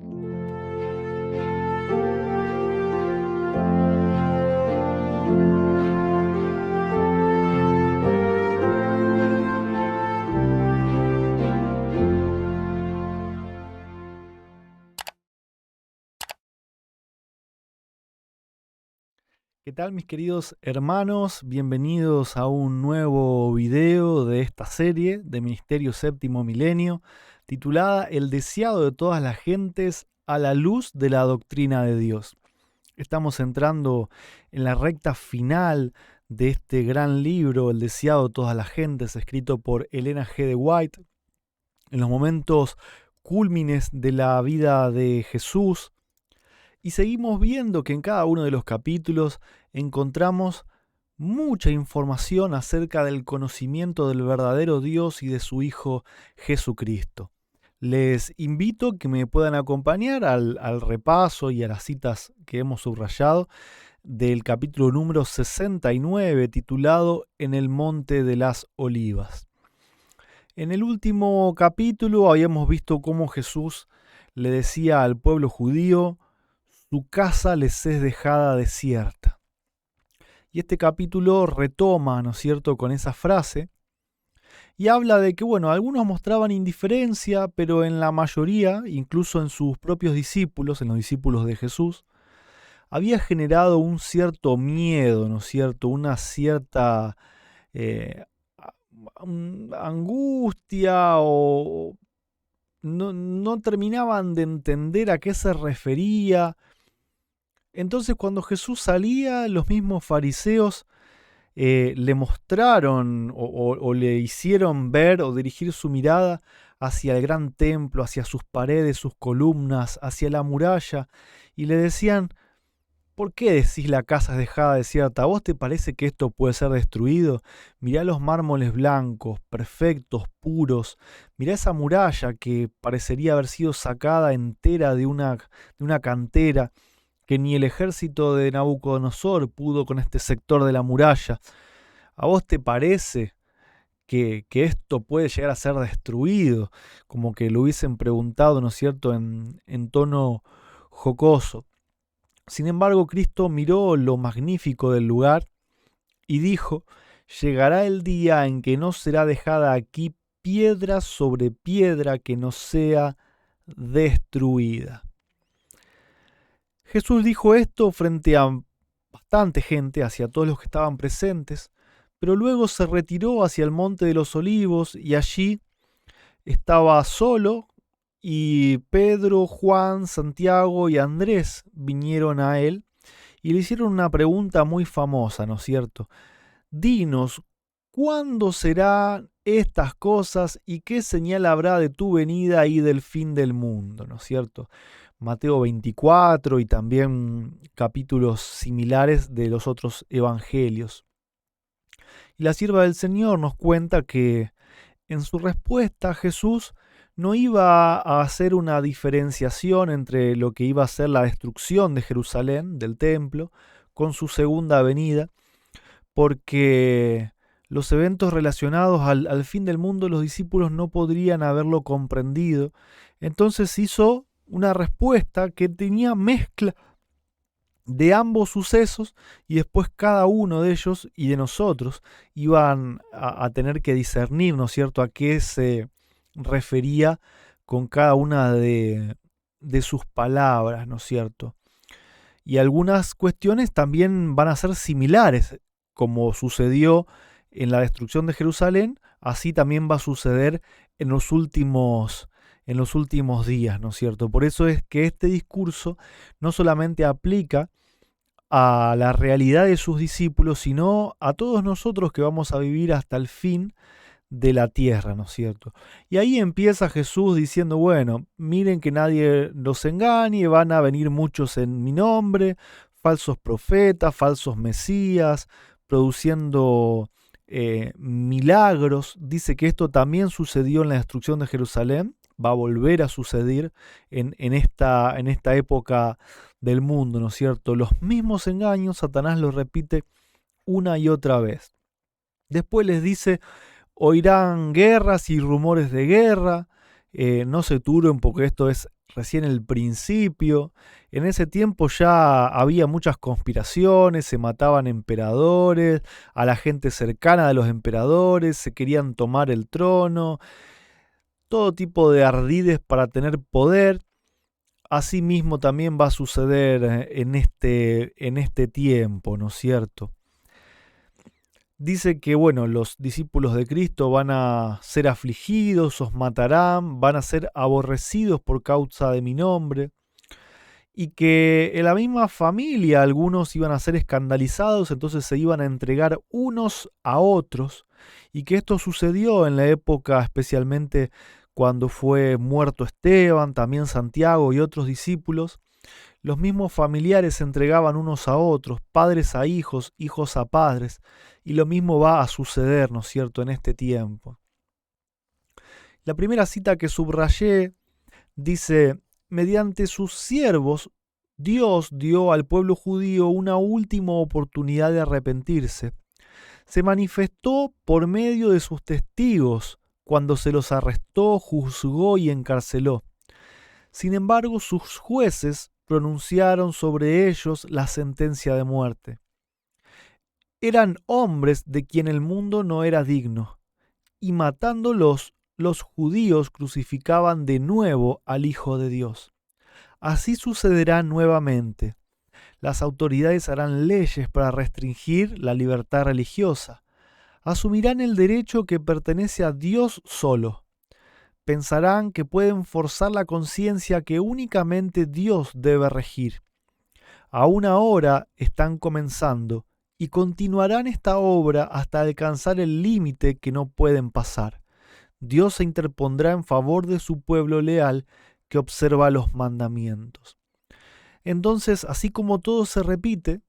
¿Qué tal, mis queridos hermanos? Bienvenidos a un nuevo video de esta serie de Ministerio Séptimo Milenio, titulada El deseado de todas las gentes a la luz de la doctrina de Dios. Estamos entrando en la recta final de este gran libro, El deseado de todas las gentes, escrito por Elena G. de White, en los momentos cúlmines de la vida de Jesús. Y seguimos viendo que en cada uno de los capítulos encontramos mucha información acerca del conocimiento del verdadero Dios y de su Hijo Jesucristo. Les invito que me puedan acompañar al repaso y a las citas que hemos subrayado del capítulo número 69, titulado En el Monte de las Olivas. En el último capítulo habíamos visto cómo Jesús le decía al pueblo judío: tu casa les es dejada desierta. Y este capítulo retoma, ¿no es cierto?, con esa frase, y habla de que, bueno, algunos mostraban indiferencia, pero en la mayoría, incluso en sus propios discípulos, en los discípulos de Jesús, había generado un cierto miedo, ¿no es cierto?, una cierta angustia, o no terminaban de entender a qué se refería. Entonces, cuando Jesús salía, los mismos fariseos le mostraron o le hicieron ver o dirigir su mirada hacia el gran templo, hacia sus paredes, sus columnas, hacia la muralla, y le decían: ¿por qué decís la casa es dejada desierta? ¿A vos te parece que esto puede ser destruido? Mirá los mármoles blancos, perfectos, puros. Mirá esa muralla que parecería haber sido sacada entera de una cantera, que ni el ejército de Nabucodonosor pudo con este sector de la muralla. ¿A vos te parece que esto puede llegar a ser destruido? Como que lo hubiesen preguntado, ¿no es cierto?, en tono jocoso. Sin embargo, Cristo miró lo magnífico del lugar y dijo: llegará el día en que no será dejada aquí piedra sobre piedra que no sea destruida. Jesús dijo esto frente a bastante gente, hacia todos los que estaban presentes, pero luego se retiró hacia el Monte de los Olivos y allí estaba solo, y Pedro, Juan, Santiago y Andrés vinieron a él y le hicieron una pregunta muy famosa, ¿no es cierto? Dinos, ¿cuándo serán estas cosas y qué señal habrá de tu venida y del fin del mundo? ¿No es cierto? Mateo 24 y también capítulos similares de los otros evangelios. Y la sierva del Señor nos cuenta que en su respuesta Jesús no iba a hacer una diferenciación entre lo que iba a ser la destrucción de Jerusalén, del templo, con su segunda venida, porque los eventos relacionados al fin del mundo los discípulos no podrían haberlo comprendido. Entonces hizo una respuesta que tenía mezcla de ambos sucesos, y después cada uno de ellos y de nosotros iban a tener que discernir, ¿no es cierto?, a qué se refería con cada una de sus palabras, ¿no es cierto? Y algunas cuestiones también van a ser similares, como sucedió en la destrucción de Jerusalén, así también va a suceder en los últimos días, ¿no es cierto? Por eso es que este discurso no solamente aplica a la realidad de sus discípulos, sino a todos nosotros que vamos a vivir hasta el fin de la tierra, ¿no es cierto? Y ahí empieza Jesús diciendo: bueno, miren que nadie los engañe, van a venir muchos en mi nombre, falsos profetas, falsos mesías, produciendo milagros. Dice que esto también sucedió en la destrucción de Jerusalén, va a volver a suceder en esta época del mundo, ¿no es cierto? Los mismos engaños, Satanás los repite una y otra vez. Después les dice: oirán guerras y rumores de guerra, no se turben porque esto es recién el principio. En ese tiempo ya había muchas conspiraciones, se mataban emperadores, a la gente cercana de los emperadores, se querían tomar el trono, todo tipo de ardides para tener poder. Asimismo también va a suceder en este tiempo, ¿no es cierto? Dice que, bueno, los discípulos de Cristo van a ser afligidos, os matarán, van a ser aborrecidos por causa de mi nombre, y que en la misma familia algunos iban a ser escandalizados, entonces se iban a entregar unos a otros, y que esto sucedió en la época especialmente cuando fue muerto Esteban, también Santiago y otros discípulos. Los mismos familiares se entregaban unos a otros, padres a hijos, hijos a padres, y lo mismo va a suceder, ¿no es cierto?, en este tiempo. La primera cita que subrayé dice: mediante sus siervos, Dios dio al pueblo judío una última oportunidad de arrepentirse. Se manifestó por medio de sus testigos cuando se los arrestó, juzgó y encarceló. Sin embargo, sus jueces pronunciaron sobre ellos la sentencia de muerte. Eran hombres de quien el mundo no era digno, y matándolos, los judíos crucificaban de nuevo al Hijo de Dios. Así sucederá nuevamente. Las autoridades harán leyes para restringir la libertad religiosa. Asumirán el derecho que pertenece a Dios solo. Pensarán que pueden forzar la conciencia que únicamente Dios debe regir. Aún ahora están comenzando y continuarán esta obra hasta alcanzar el límite que no pueden pasar. Dios se interpondrá en favor de su pueblo leal que observa los mandamientos. Entonces, así como todo se repite,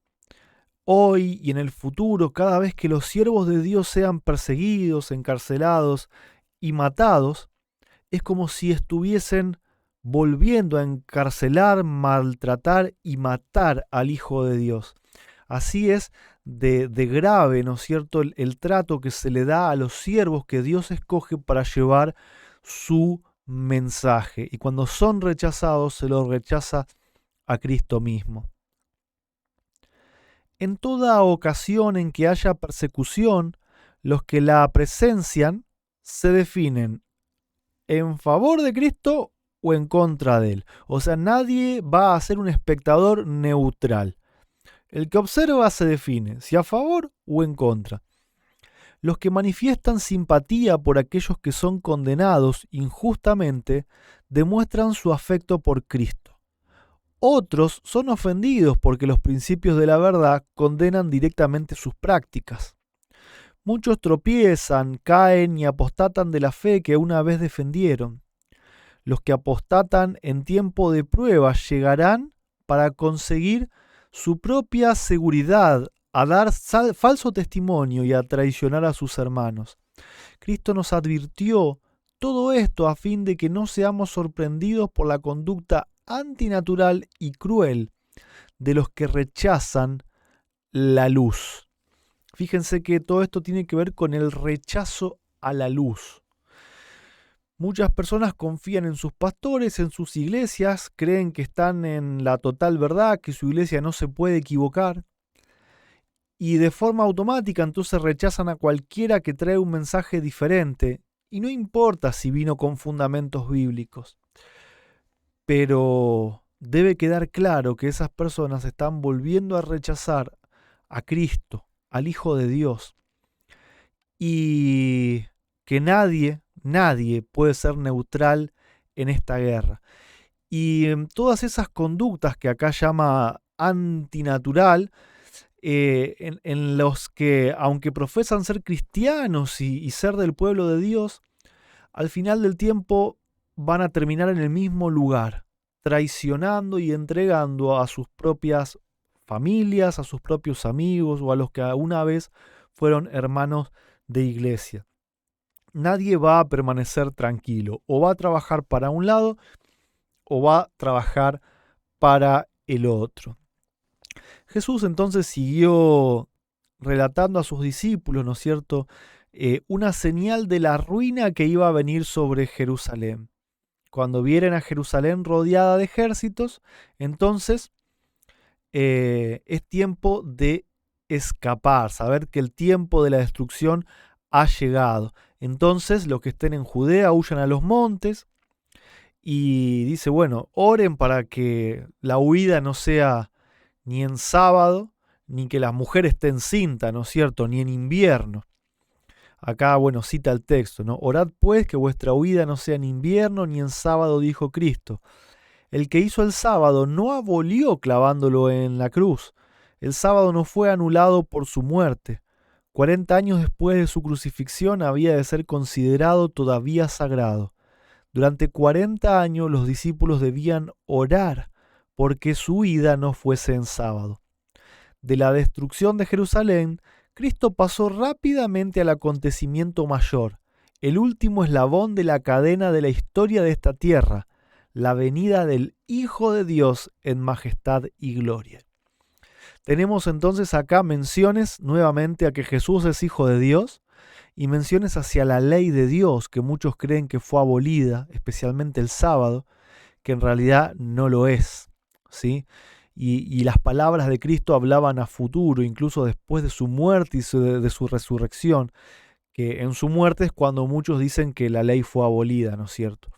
hoy y en el futuro, cada vez que los siervos de Dios sean perseguidos, encarcelados y matados, es como si estuviesen volviendo a encarcelar, maltratar y matar al Hijo de Dios. Así es de grave, ¿no es cierto?, el trato que se le da a los siervos que Dios escoge para llevar su mensaje. Y cuando son rechazados, se los rechaza a Cristo mismo. En toda ocasión en que haya persecución, los que la presencian se definen en favor de Cristo o en contra de él. O sea, nadie va a ser un espectador neutral. El que observa se define si a favor o en contra. Los que manifiestan simpatía por aquellos que son condenados injustamente demuestran su afecto por Cristo. Otros son ofendidos porque los principios de la verdad condenan directamente sus prácticas. Muchos tropiezan, caen y apostatan de la fe que una vez defendieron. Los que apostatan en tiempo de prueba llegarán para conseguir su propia seguridad, a dar falso testimonio y a traicionar a sus hermanos. Cristo nos advirtió todo esto a fin de que no seamos sorprendidos por la conducta antinatural y cruel de los que rechazan la luz. Fíjense que todo esto tiene que ver con el rechazo a la luz. Muchas personas confían en sus pastores, en sus iglesias, creen que están en la total verdad, que su iglesia no se puede equivocar, y de forma automática entonces rechazan a cualquiera que trae un mensaje diferente, y no importa si vino con fundamentos bíblicos. Pero debe quedar claro que esas personas están volviendo a rechazar a Cristo, al Hijo de Dios, y que nadie puede ser neutral en esta guerra. Y todas esas conductas que acá llama antinatural, en los que, aunque profesan ser cristianos y ser del pueblo de Dios, al final del tiempo van a terminar en el mismo lugar, traicionando y entregando a sus propias familias, a sus propios amigos o a los que una vez fueron hermanos de iglesia. Nadie va a permanecer tranquilo, o va a trabajar para un lado o va a trabajar para el otro. Jesús entonces siguió relatando a sus discípulos, ¿no es cierto?, una señal de la ruina que iba a venir sobre Jerusalén. cuando vieren a Jerusalén rodeada de ejércitos, entonces es tiempo de escapar, saber que el tiempo de la destrucción ha llegado. Entonces los que estén en Judea huyan a los montes y dice, bueno, oren para que la huida no sea ni en sábado, ni que las mujeres estén cinta, ¿no es cierto?, ni en invierno. Acá, bueno, cita el texto, ¿no? Orad pues que vuestra huida no sea en invierno ni en sábado, dijo Cristo. El que hizo el sábado no abolió clavándolo en la cruz. El sábado no fue anulado por su muerte. 40 años después de su crucifixión había de ser considerado todavía sagrado. Durante 40 años los discípulos debían orar porque su huida no fuese en sábado. De la destrucción de Jerusalén, Cristo pasó rápidamente al acontecimiento mayor, el último eslabón de la cadena de la historia de esta tierra, la venida del Hijo de Dios en majestad y gloria. Tenemos entonces acá menciones nuevamente a que Jesús es Hijo de Dios y menciones hacia la ley de Dios que muchos creen que fue abolida, especialmente el sábado, que en realidad no lo es, ¿sí? Y las palabras de Cristo hablaban a futuro, incluso después de su muerte y de su resurrección, que en su muerte es cuando muchos dicen que la ley fue abolida, ¿no es cierto?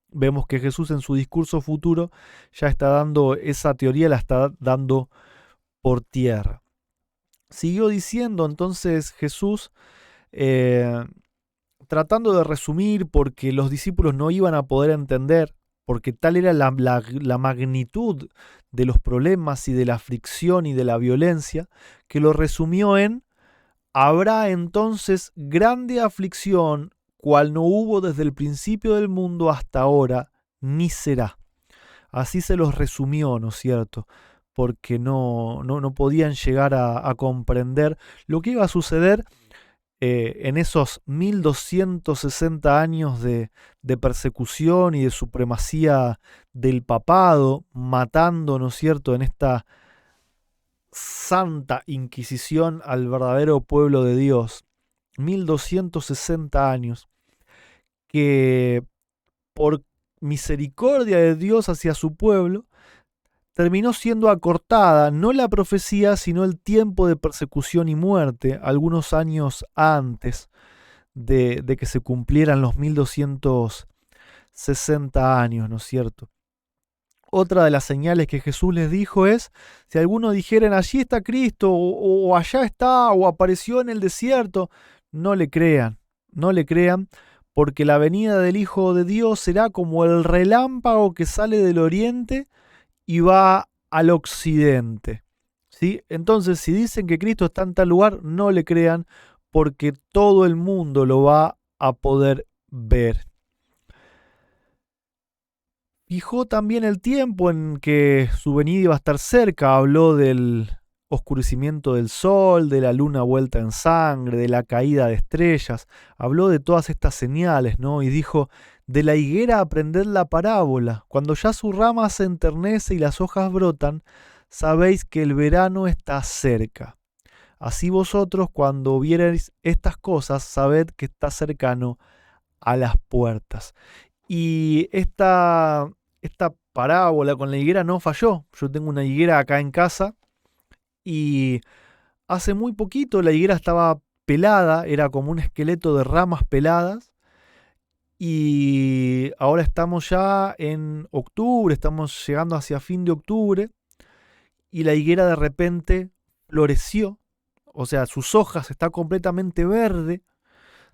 Vemos que Jesús en su discurso futuro ya está dando esa teoría, la está dando por tierra. Siguió diciendo entonces Jesús, tratando de resumir porque los discípulos no iban a poder entender, porque tal era la magnitud de los problemas y de la fricción y de la violencia, que lo resumió en: habrá entonces grande aflicción, cual no hubo desde el principio del mundo hasta ahora, ni será. Así se los resumió, ¿no es cierto? Porque no podían llegar a comprender lo que iba a suceder en esos 1260 años de persecución y de supremacía del papado, matando, ¿no es cierto?, en esta santa inquisición al verdadero pueblo de Dios. 1260 años que por misericordia de Dios hacia su pueblo terminó siendo acortada no la profecía, sino el tiempo de persecución y muerte, algunos años antes de que se cumplieran los 1260 años, ¿no es cierto? Otra de las señales que Jesús les dijo es: si alguno dijeren allí está Cristo, o allá está, o apareció en el desierto, no le crean, porque la venida del Hijo de Dios será como el relámpago que sale del oriente y va al occidente, ¿sí? Entonces, si dicen que Cristo está en tal lugar, no le crean, porque todo el mundo lo va a poder ver. Fijó también el tiempo en que su venida iba a estar cerca. Habló del oscurecimiento del sol, de la luna vuelta en sangre, de la caída de estrellas. Habló de todas estas señales, ¿no? Y dijo: de la higuera aprended la parábola. Cuando ya su rama se enternece y las hojas brotan, sabéis que el verano está cerca. Así vosotros, cuando viereis estas cosas, sabed que está cercano a las puertas. Y esta parábola con la higuera no falló. Yo tengo una higuera acá en casa y hace muy poquito la higuera estaba pelada, era como un esqueleto de ramas peladas. Y ahora estamos ya en octubre, estamos llegando hacia fin de octubre, y la higuera de repente floreció, o sea, sus hojas está completamente verde,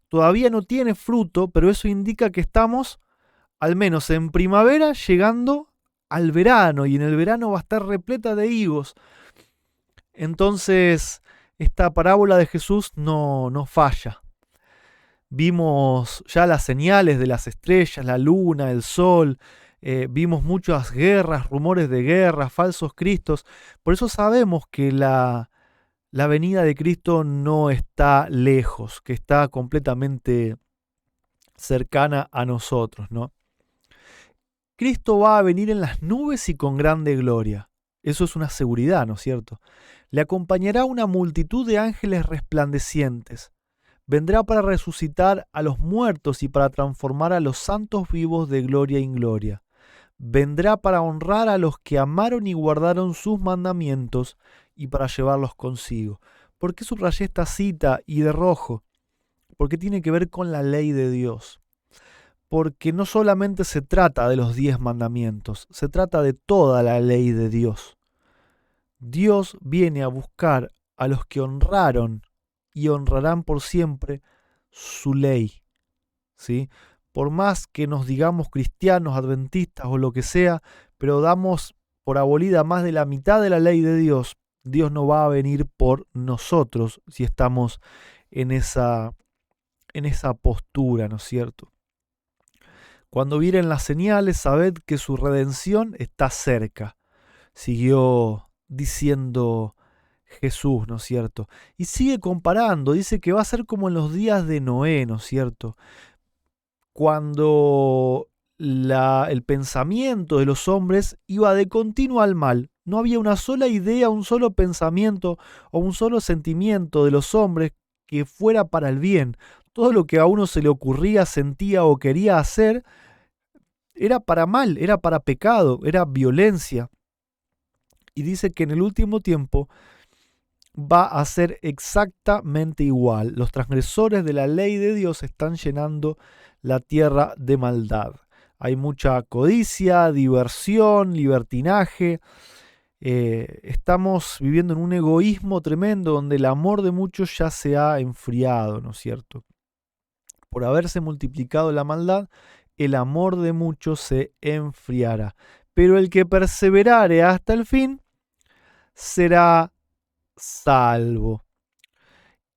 todavía no tiene fruto, pero eso indica que estamos, al menos en primavera, llegando al verano, y en el verano va a estar repleta de higos. Entonces, esta parábola de Jesús no falla. Vimos ya las señales de las estrellas, la luna, el sol, vimos muchas guerras, rumores de guerras, falsos cristos. Por eso sabemos que la venida de Cristo no está lejos, que está completamente cercana a nosotros, ¿no? Cristo va a venir en las nubes y con grande gloria. Eso es una seguridad, ¿no es cierto? Le acompañará una multitud de ángeles resplandecientes. Vendrá para resucitar a los muertos y para transformar a los santos vivos de gloria en gloria. Vendrá para honrar a los que amaron y guardaron sus mandamientos y para llevarlos consigo. ¿Por qué subrayé esta cita y de rojo? Porque tiene que ver con la ley de Dios. Porque no solamente se trata de los 10 mandamientos, se trata de toda la ley de Dios. Dios viene a buscar a los que honraron y honrarán por siempre su ley, ¿sí? Por más que nos digamos cristianos, adventistas o lo que sea, pero damos por abolida más de la mitad de la ley de Dios, Dios no va a venir por nosotros si estamos en esa postura, ¿no es cierto? Cuando vieren las señales, sabed que su redención está cerca. Siguió diciendo Jesús, ¿no es cierto? Y sigue comparando, dice que va a ser como en los días de Noé, ¿no es cierto? Cuando el pensamiento de los hombres iba de continuo al mal. No había una sola idea, un solo pensamiento o un solo sentimiento de los hombres que fuera para el bien. Todo lo que a uno se le ocurría, sentía o quería hacer era para mal, era para pecado, era violencia. Y dice que en el último tiempo va a ser exactamente igual. Los transgresores de la ley de Dios están llenando la tierra de maldad. Hay mucha codicia, diversión, libertinaje. Estamos viviendo en un egoísmo tremendo donde el amor de muchos ya se ha enfriado, ¿no es cierto? Por haberse multiplicado la maldad, el amor de muchos se enfriará. Pero el que perseverare hasta el fin será salvo.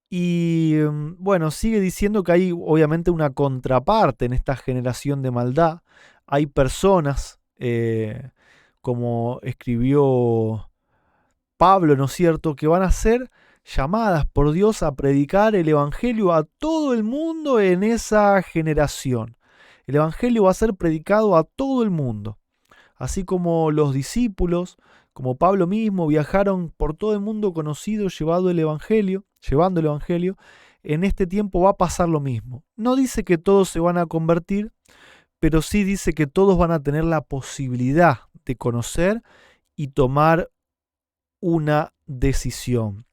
Y bueno, sigue diciendo que hay obviamente una contraparte en esta generación de maldad. Hay personas, como escribió Pablo, ¿no es cierto?, que van a ser llamadas por Dios a predicar el Evangelio a todo el mundo en esa generación. El Evangelio va a ser predicado a todo el mundo. Así como los discípulos, como Pablo mismo, viajaron por todo el mundo conocido llevando el Evangelio, en este tiempo va a pasar lo mismo. No dice que todos se van a convertir, pero sí dice que todos van a tener la posibilidad de conocer y tomar una decisión.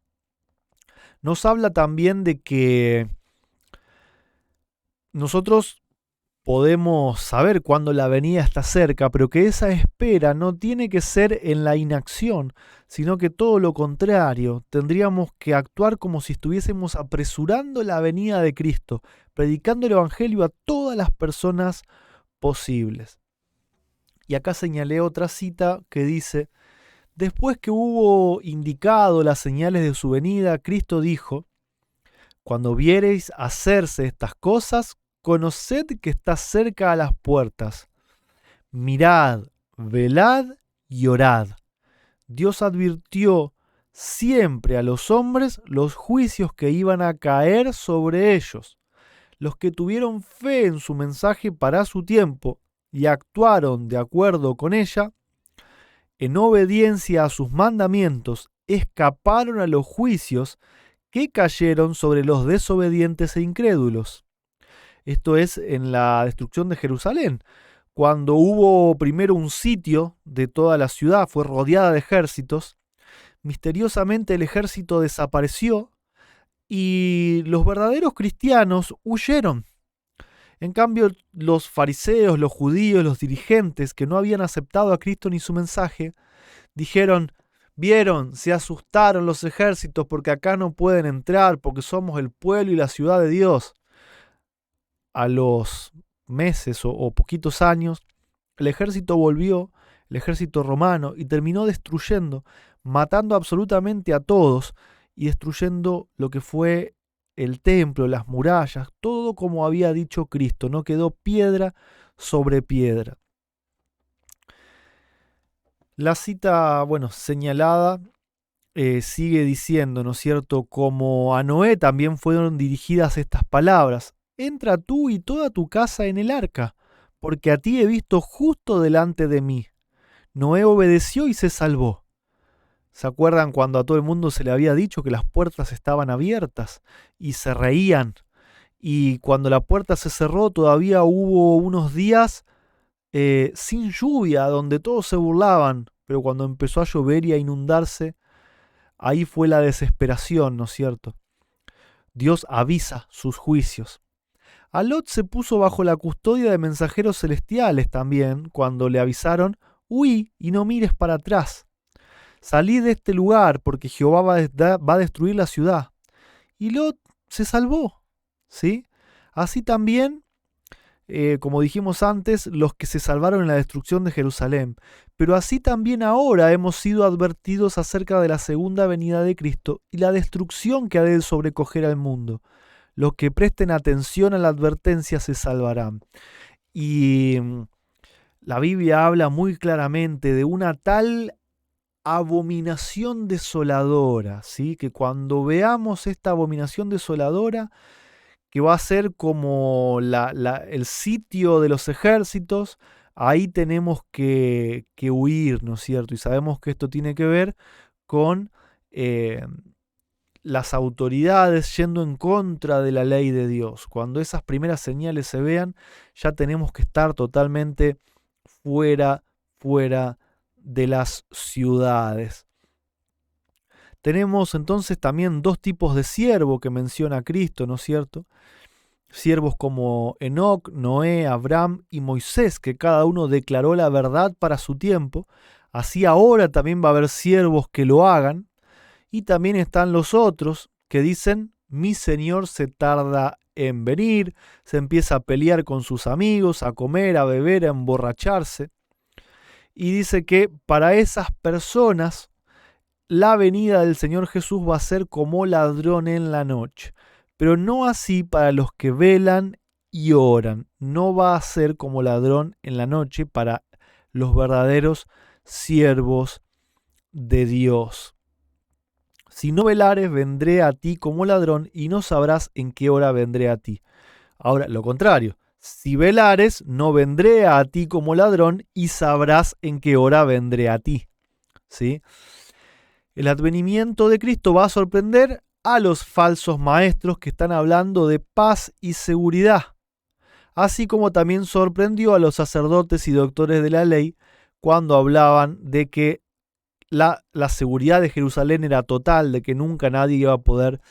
Nos habla también de que nosotros podemos saber cuándo la venida está cerca, pero que esa espera no tiene que ser en la inacción, sino que todo lo contrario, tendríamos que actuar como si estuviésemos apresurando la venida de Cristo, predicando el Evangelio a todas las personas posibles. Y acá señalé otra cita que dice: después que hubo indicado las señales de su venida, Cristo dijo: cuando viereis hacerse estas cosas, conoced que está cerca a las puertas. Mirad, velad y orad. Dios advirtió siempre a los hombres los juicios que iban a caer sobre ellos. Los que tuvieron fe en su mensaje para su tiempo y actuaron de acuerdo con ella, en obediencia a sus mandamientos, escaparon a los juicios que cayeron sobre los desobedientes e incrédulos. Esto es en la destrucción de Jerusalén, cuando hubo primero un sitio de toda la ciudad, fue rodeada de ejércitos. Misteriosamente el ejército desapareció y los verdaderos cristianos huyeron. En cambio, los fariseos, los judíos, los dirigentes que no habían aceptado a Cristo ni su mensaje, dijeron: vieron, se asustaron los ejércitos porque acá no pueden entrar, porque somos el pueblo y la ciudad de Dios. A los meses o poquitos años, el ejército volvió, el ejército romano, y terminó destruyendo, matando absolutamente a todos y destruyendo lo que fue el templo, las murallas, todo como había dicho Cristo. No quedó piedra sobre piedra. La cita, señalada, sigue diciendo, ¿no es cierto?, como a Noé también fueron dirigidas estas palabras: entra tú y toda tu casa en el arca, porque a ti he visto justo delante de mí. Noé obedeció y se salvó. ¿Se acuerdan cuando a todo el mundo se le había dicho que las puertas estaban abiertas y se reían y cuando la puerta se cerró todavía hubo unos días sin lluvia, donde todos se burlaban, pero cuando empezó a llover y a inundarse, ahí fue la desesperación, ¿no es cierto? Dios avisa sus juicios. A Lot se puso bajo la custodia de mensajeros celestiales también, cuando le avisaron: huí y no mires para atrás. Salí de este lugar porque Jehová va a destruir la ciudad. Y Lot se salvó, ¿sí? Así también, como dijimos antes, los que se salvaron en la destrucción de Jerusalén. Pero así también ahora hemos sido advertidos acerca de la segunda venida de Cristo y la destrucción que ha de sobrecoger al mundo. Los que presten atención a la advertencia se salvarán. Y la Biblia habla muy claramente de una tal abominación desoladora, ¿sí? Que cuando veamos esta abominación desoladora, que va a ser como el sitio de los ejércitos, ahí tenemos que huir, ¿no es cierto? Y sabemos que esto tiene que ver con las autoridades yendo en contra de la ley de Dios. Cuando esas primeras señales se vean, ya tenemos que estar totalmente fuera de las ciudades. Tenemos entonces también dos tipos de siervo que menciona Cristo, ¿no es cierto? Siervos como Enoc, Noé, Abraham y Moisés, que cada uno declaró la verdad para su tiempo. Así ahora también va a haber siervos que lo hagan. Y también están los otros que dicen: mi Señor se tarda en venir, se empieza a pelear con sus amigos, a comer, a beber, a emborracharse. Y dice que para esas personas la venida del Señor Jesús va a ser como ladrón en la noche. Pero no así para los que velan y oran. No va a ser como ladrón en la noche para los verdaderos siervos de Dios. Si no velares, vendré a ti como ladrón y no sabrás en qué hora vendré a ti. Ahora, lo contrario. Si velares, no vendré a ti como ladrón y sabrás en qué hora vendré a ti. ¿Sí? El advenimiento de Cristo va a sorprender a los falsos maestros que están hablando de paz y seguridad, así como también sorprendió a los sacerdotes y doctores de la ley cuando hablaban de que la seguridad de Jerusalén era total, de que nunca nadie iba a poder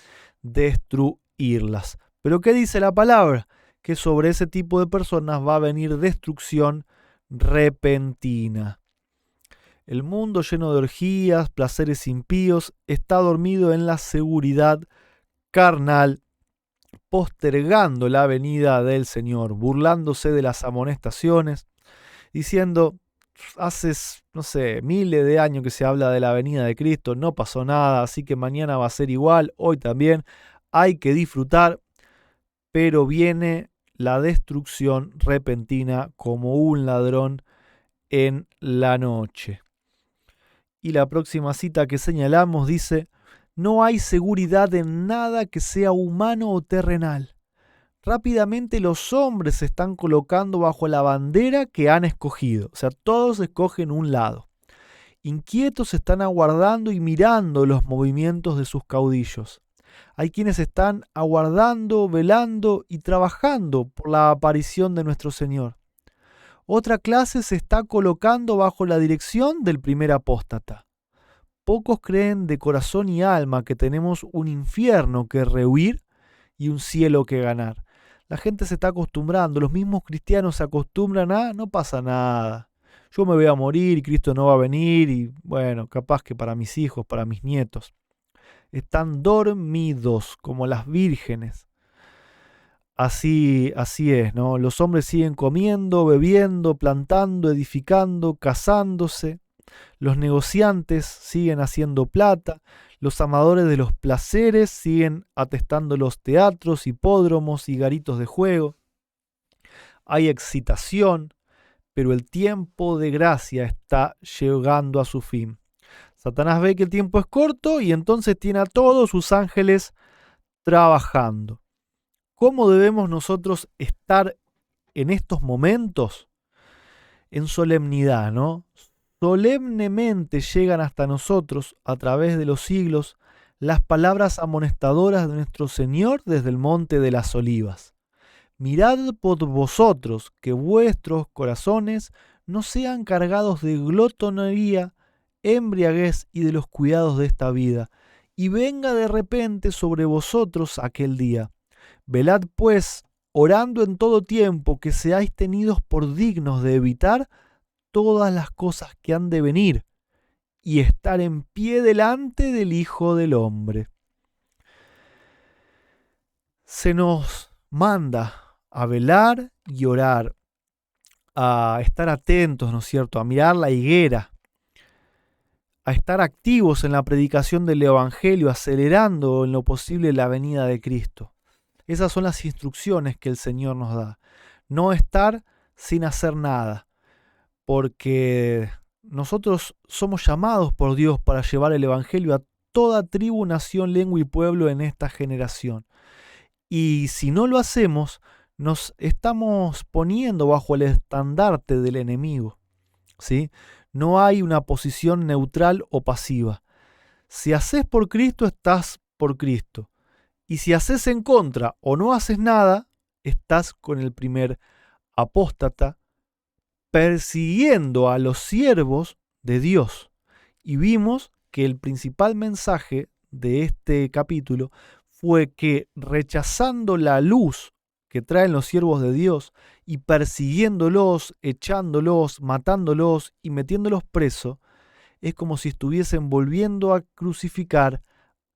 destruirlas. Pero ¿qué dice la palabra? Que sobre ese tipo de personas va a venir destrucción repentina. El mundo lleno de orgías, placeres impíos, está dormido en la seguridad carnal, postergando la venida del Señor, burlándose de las amonestaciones, diciendo: hace, no sé, miles de años que se habla de la venida de Cristo, no pasó nada, así que mañana va a ser igual, hoy también, hay que disfrutar, pero viene la destrucción repentina como un ladrón en la noche. Y la próxima cita que señalamos dice: no hay seguridad en nada que sea humano o terrenal. Rápidamente los hombres se están colocando bajo la bandera que han escogido. O sea, todos escogen un lado. Inquietos están aguardando y mirando los movimientos de sus caudillos. Hay quienes están aguardando, velando y trabajando por la aparición de nuestro Señor. Otra clase se está colocando bajo la dirección del primer apóstata. Pocos creen de corazón y alma que tenemos un infierno que rehuir y un cielo que ganar. La gente se está acostumbrando, los mismos cristianos se acostumbran a: no pasa nada, yo me voy a morir y Cristo no va a venir, y bueno, capaz que para mis hijos, para mis nietos. Están dormidos como las vírgenes. Así es, ¿no? Los hombres siguen comiendo, bebiendo, plantando, edificando, casándose. Los negociantes siguen haciendo plata. Los amadores de los placeres siguen atestando los teatros, hipódromos y garitos de juego. Hay excitación, pero el tiempo de gracia está llegando a su fin. Satanás ve que el tiempo es corto y entonces tiene a todos sus ángeles trabajando. ¿Cómo debemos nosotros estar en estos momentos? En solemnidad, ¿no? Solemnemente llegan hasta nosotros, a través de los siglos, las palabras amonestadoras de nuestro Señor desde el monte de las Olivas. Mirad por vosotros que vuestros corazones no sean cargados de glotonería, embriaguez y de los cuidados de esta vida, y venga de repente sobre vosotros aquel día. Velad pues, orando en todo tiempo, que seáis tenidos por dignos de evitar todas las cosas que han de venir, y estar en pie delante del Hijo del Hombre. Se nos manda a velar y orar, a estar atentos, ¿no es cierto?, a mirar la higuera, a estar activos en la predicación del Evangelio, acelerando en lo posible la venida de Cristo. Esas son las instrucciones que el Señor nos da. No estar sin hacer nada, porque nosotros somos llamados por Dios para llevar el Evangelio a toda tribu, nación, lengua y pueblo en esta generación. Y si no lo hacemos, nos estamos poniendo bajo el estandarte del enemigo, ¿sí? No hay una posición neutral o pasiva. Si haces por Cristo, estás por Cristo. Y si haces en contra o no haces nada, estás con el primer apóstata, persiguiendo a los siervos de Dios. Y vimos que el principal mensaje de este capítulo fue que rechazando la luz que traen los siervos de Dios y persiguiéndolos, echándolos, matándolos y metiéndolos presos, es como si estuviesen volviendo a crucificar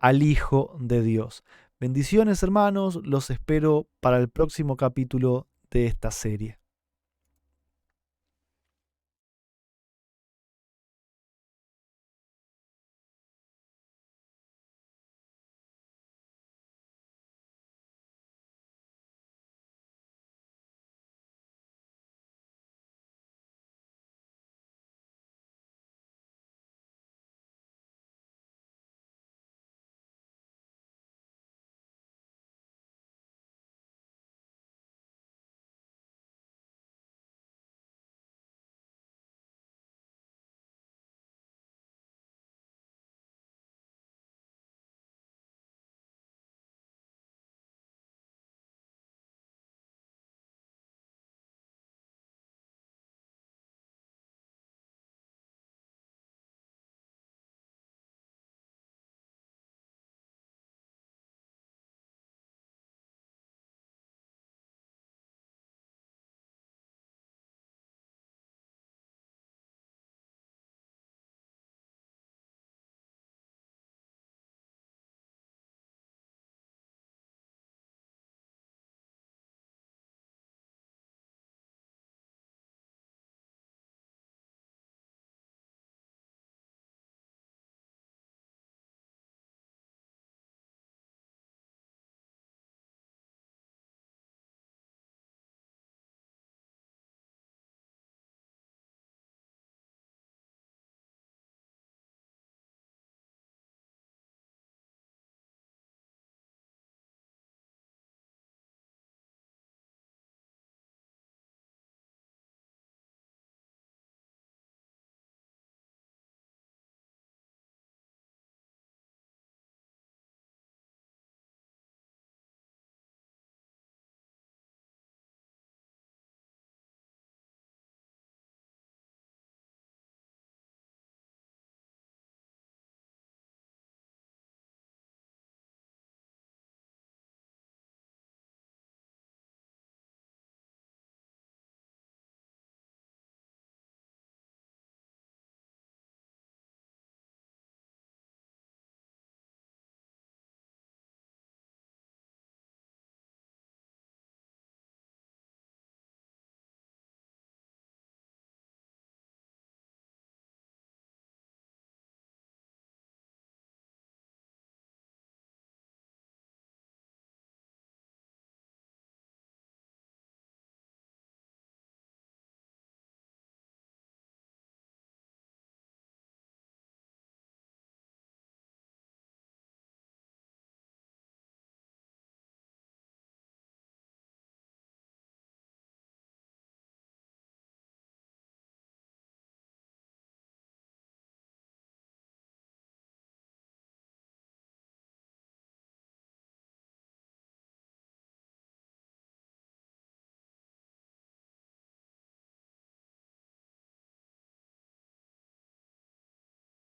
al Hijo de Dios. Bendiciones, hermanos, los espero para el próximo capítulo de esta serie.